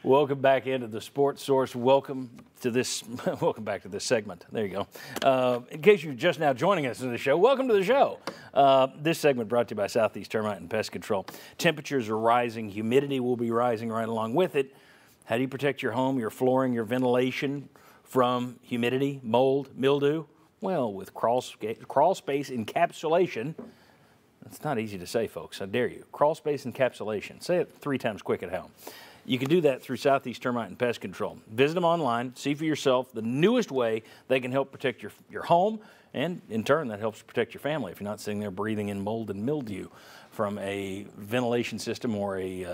Welcome back into the Sports Source. Welcome to this. Welcome back to this segment. There you go. In case you're just now joining us in the show, welcome to the show. This segment brought to you by Southeast Termite and Pest Control. Temperatures are rising. Humidity will be rising right along with it. How do you protect your home, your flooring, your ventilation from humidity, mold, mildew? Well, with crawl space encapsulation. It's not easy to say, folks. I dare you. Crawl space encapsulation. Say it 3 times quick at home. You can do that through Southeast Termite and Pest Control. Visit them online. See for yourself the newest way they can help protect your home, and in turn, that helps protect your family if you're not sitting there breathing in mold and mildew from a ventilation system or a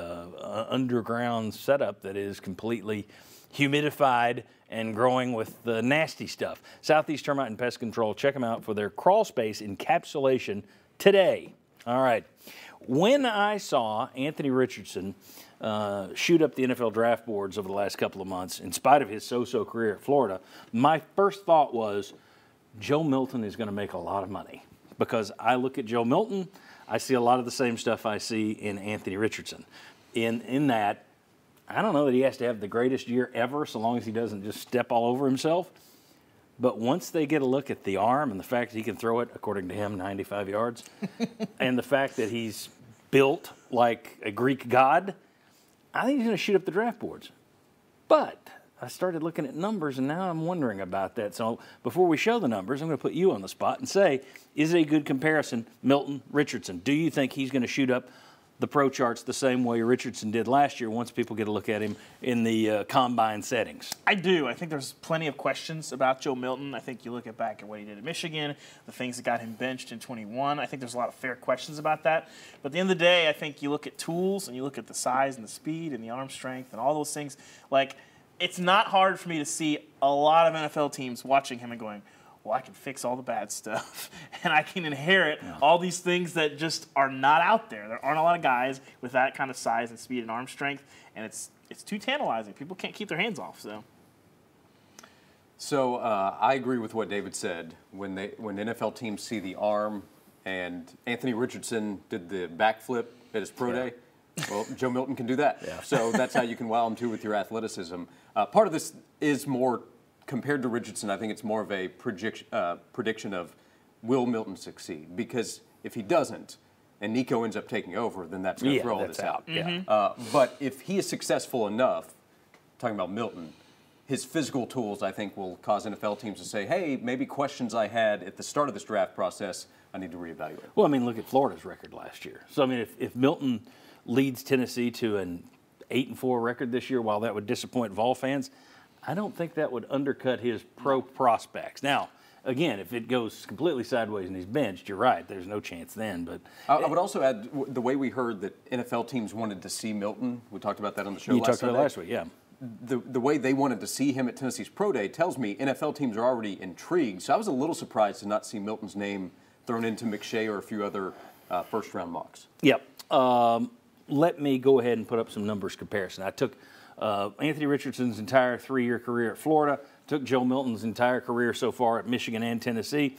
underground setup that is completely humidified and growing with the nasty stuff. Southeast Termite and Pest Control. Check them out for their crawl space encapsulation today. All right. When I saw Anthony Richardson shoot up the NFL draft boards over the last couple of months, in spite of his so-so career at Florida, my first thought was Joe Milton is going to make a lot of money. Because I look at Joe Milton, I see a lot of the same stuff I see in Anthony Richardson. In that, I don't know that he has to have the greatest year ever so long as he doesn't just step all over himself. But once they get a look at the arm and the fact that he can throw it, according to him, 95 yards, and the fact that he's built like a Greek god, I think he's going to shoot up the draft boards. But I started looking at numbers, and now I'm wondering about that. So before we show the numbers, I'm going to put you on the spot and say, is it a good comparison, Milton, Richardson? Do you think he's going to shoot up the pro charts the same way Richardson did last year once people get a look at him in the combine settings? I do. I think there's plenty of questions about Joe Milton. I think you look back at what he did at Michigan, the things that got him benched in 21. I think there's a lot of fair questions about that. But at the end of the day, I think you look at tools and you look at the size and the speed and the arm strength and all those things. Like, it's not hard for me to see a lot of NFL teams watching him and going, well, I can fix all the bad stuff, and I can inherit all these things that just are not out there. There aren't a lot of guys with that kind of size and speed and arm strength, and it's too tantalizing. People can't keep their hands off. So I agree with what David said. When NFL teams see the arm, and Anthony Richardson did the backflip at his pro day, well, Joe Milton can do that. Yeah. So that's how you can wow him too with your athleticism. Part of this is more. Compared to Richardson, I think it's more of a prediction of will Milton succeed? Because if he doesn't, and Nico ends up taking over, then that's going to throw all this out. But if he is successful enough, talking about Milton, his physical tools, I think, will cause NFL teams to say, hey, maybe questions I had at the start of this draft process, I need to reevaluate. Well, I mean, look at Florida's record last year. So, I mean, if Milton leads Tennessee to an 8-4 record this year, while that would disappoint Vol fans, I don't think that would undercut his pro prospects. Now, again, if it goes completely sideways and he's benched, you're right. There's no chance then. But I would also add the way we heard that NFL teams wanted to see Milton. We talked about that on the show last Sunday. Last week, yeah. The way they wanted to see him at Tennessee's pro day tells me NFL teams are already intrigued. So I was a little surprised to not see Milton's name thrown into McShay or a few other first-round mocks. Yep. Let me go ahead and put up some numbers comparison. I took Anthony Richardson's entire 3-year career at Florida, took Joe Milton's entire career so far at Michigan and Tennessee.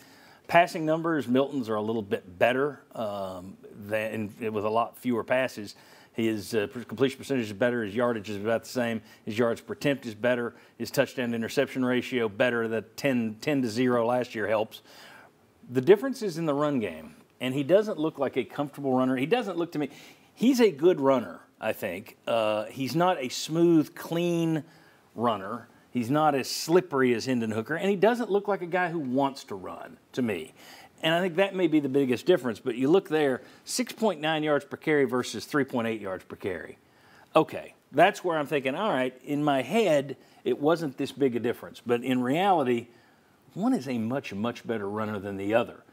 Passing numbers, Milton's are a little bit better with a lot fewer passes. His completion percentage is better. His yardage is about the same. His yards per attempt is better. His touchdown to interception ratio better. The 10-0 last year helps. The difference is in the run game, and he doesn't look like a comfortable runner. He doesn't look to me. He's a good runner, I think. He's not a smooth, clean runner. He's not as slippery as Hendon Hooker, and he doesn't look like a guy who wants to run, to me. And I think that may be the biggest difference. But you look there, 6.9 yards per carry versus 3.8 yards per carry. Okay, that's where I'm thinking, all right, in my head, it wasn't this big a difference. But in reality, one is a much, much better runner than the other.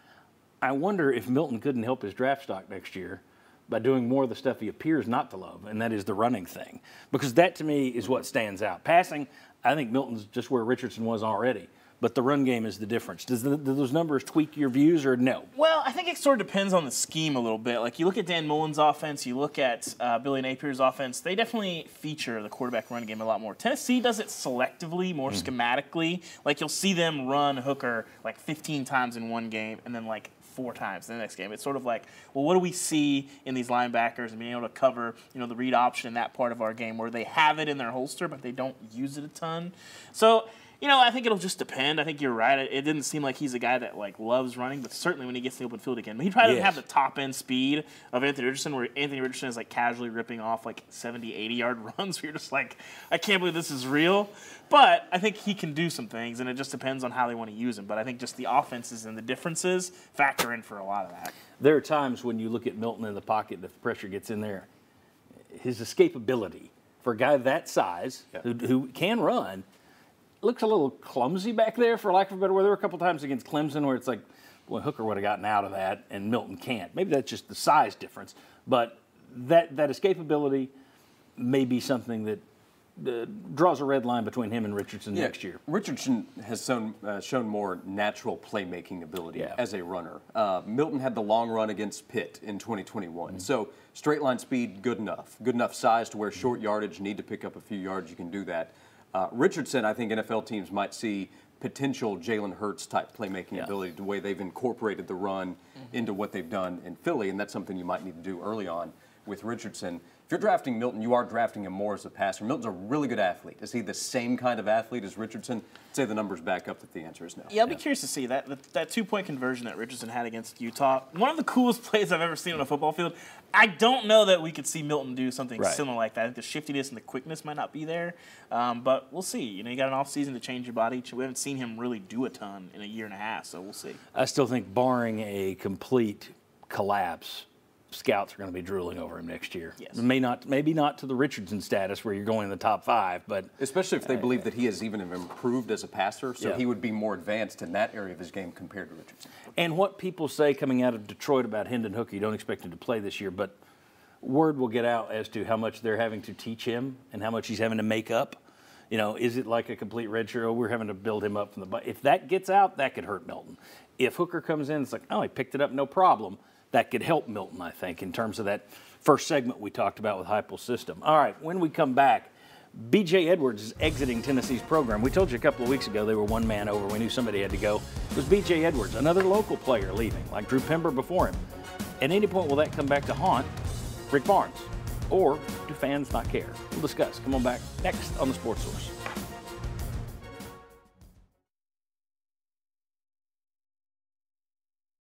I wonder if Milton couldn't help his draft stock next year by doing more of the stuff he appears not to love, and that is the running thing. Because that, to me, is what stands out. Passing, I think Milton's just where Richardson was already. But the run game is the difference. Do those numbers tweak your views or no? Well, I think it sort of depends on the scheme a little bit. Like, you look at Dan Mullen's offense, you look at Billy Napier's offense, they definitely feature the quarterback run game a lot more. Tennessee does it selectively, more schematically. Like, you'll see them run Hooker like 15 times in one game and then like 4 times in the next game. It's sort of like, well, what do we see in these linebackers and being able to cover, the read option in that part of our game where they have it in their holster, but they don't use it a ton. So, I think it'll just depend. I think you're right. It didn't seem like he's a guy that loves running, but certainly when he gets to the open field again, he probably doesn't have the top end speed of Anthony Richardson, where Anthony Richardson is casually ripping off 70, 80-yard runs. Where you're just I can't believe this is real. But I think he can do some things, and it just depends on how they want to use him. But I think just the offenses and the differences factor in for a lot of that. There are times when you look at Milton in the pocket, if the pressure gets in there, his escapability for a guy that size who can run looks a little clumsy back there, for lack of a better word. There were a couple times against Clemson where it's boy, Hooker would have gotten out of that, and Milton can't. Maybe that's just the size difference. But that escapability may be something that draws a red line between him and Richardson next year. Richardson has shown more natural playmaking ability as a runner. Milton had the long run against Pitt in 2021. So straight line speed, good enough size to where short yardage, need to pick up a few yards, you can do that. Richardson, I think NFL teams might see potential Jalen Hurts type playmaking ability, the way they've incorporated the run into what they've done in Philly, and that's something you might need to do early on with Richardson. If you're drafting Milton, you are drafting him more as a passer. Milton's a really good athlete. Is he the same kind of athlete as Richardson? I'd say the numbers back up that the answer is no. Yeah, I'll be curious to see that 2-point conversion that Richardson had against Utah. One of the coolest plays I've ever seen on a football field. I don't know that we could see Milton do something similar like that. I think the shiftiness and the quickness might not be there, but we'll see. You got an offseason to change your body. We haven't seen him really do a ton in a year and a half, so we'll see. I still think, barring a complete collapse, scouts are going to be drooling over him next year. Yes. Maybe not to the Richardson status where you're going in the top 5, but especially if they believe that he has even improved as a passer, so he would be more advanced in that area of his game compared to Richardson. And what people say coming out of Detroit about Hendon Hooker, you don't expect him to play this year, but word will get out as to how much they're having to teach him and how much he's having to make up. Is it like a complete redshirt? Oh, we're having to build him up from the bottom. If that gets out, that could hurt Milton. If Hooker comes in, it's he picked it up, no problem. That could help Milton, I think, in terms of that first segment we talked about with Heupel's system. All right, when we come back, B.J. Edwards is exiting Tennessee's program. We told you a couple of weeks ago they were one man over. We knew somebody had to go. It was B.J. Edwards, another local player leaving, like Drew Pember before him. At any point, will that come back to haunt Rick Barnes? Or do fans not care? We'll discuss. Come on back next on The Sports Source.